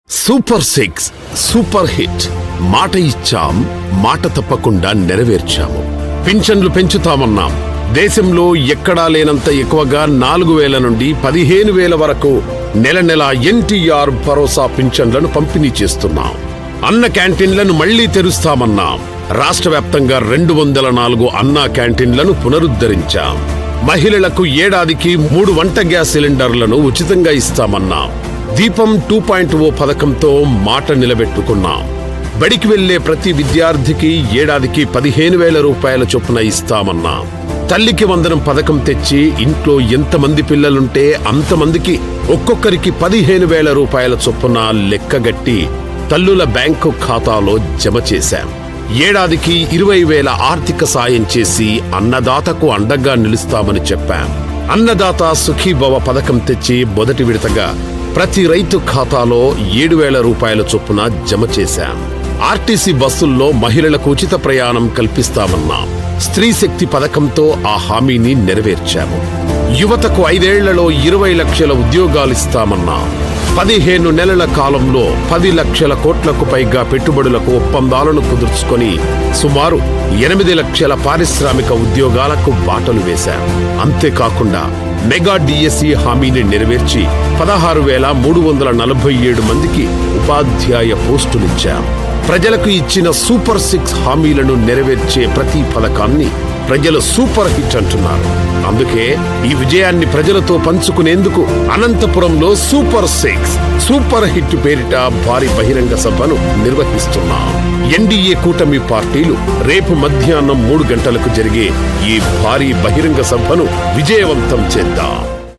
Super 6 super hit. మాట ఇచ్చాం, మాట తప్పకుండా నెరవేర్చాము. పింఛన్లు పెంచుతామన్నాం. దేశంలో ఎక్కడా లేనంత ఎక్కువగా 4,000 నుండి 15,000 వరకు నెల నెల ఎన్టీఆర్ భరోసా పింఛన్లను పంపిణీ చేస్తున్నాం. అన్న క్యాంటీన్లను మళ్లీ తెరుస్తామన్నాం. రాష్ట్ర వ్యాప్తంగా 204 అన్నా క్యాంటీన్లను పునరుద్ధరించాం. మహిళలకు ఏడాదికి 3 వంట గ్యాస్ సిలిండర్లను ఉచితంగా ఇస్తామన్నాం. దీపం 2.0 పథకంతో మాట నిలబెట్టుకున్నాం. బడికి వెళ్లే ప్రతి విద్యార్థికి ఏడాదికి 15,000 రూపాయల చొప్పున ఇస్తామన్నాం. తల్లికి వందనం పథకం తెచ్చి ఇంట్లో ఎంతమంది పిల్లలుంటే అంతమందికి ఒక్కొక్కరికి 15,000 రూపాయల చొప్పున లెక్కగట్టి తల్లుల బ్యాంకు ఖాతాలో జమ చేశాం. ఏడాదికి 20,000 ఆర్థిక సాయం చేసి అన్నదాతకు అండగా నిలుస్తామని చెప్పాం. అన్నదాత సుఖీభవ పథకం తెచ్చి మొదటి విడతగా ప్రతి రైతు ఖాతాలో 7,000 రూపాయల చొప్పున జమ చేశాం. ఆర్టీసీ బస్సుల్లో మహిళలకు ఉచిత ప్రయాణం కల్పిస్తామన్నాం. స్త్రీ శక్తి పథకంతో ఆ హామీని నెరవేర్చాము. యువతకు 5 ఏళ్లలో 20 లక్షల ఉద్యోగాలిస్తామన్నాం. 15 నెలల కాలంలో 10 లక్షల కోట్లకు పైగా పెట్టుబడులకు ఒప్పందాలను కుదుర్చుకొని సుమారు 8 లక్షల పారిశ్రామిక ఉద్యోగాలకు బాటలు వేశాం. అంతేకాకుండా మెగా డిఎస్సి హామీని నెరవేర్చి 16,347 మందికి ఉపాధ్యాయ పోస్టులిచ్చాం. ప్రజలకు ఇచ్చిన సూపర్ 6 హామీలను నెరవేర్చే ప్రతి పథకాన్ని ప్రజలు సూపర్ హిట్ అంటున్నారు. అందుకే ఈ విజయాన్ని ప్రజలతో పంచుకునేందుకు అనంతపురంలో సూపర్ 6 సూపర్ హిట్ పేరిట భారీ బహిరంగ సభను నిర్వహిస్తున్నాం. ఎన్డీఏ కూటమి పార్టీలు రేపు మధ్యాహ్నం 3 గంటలకు జరిగే ఈ భారీ బహిరంగ సభను విజయవంతం చేద్దాం.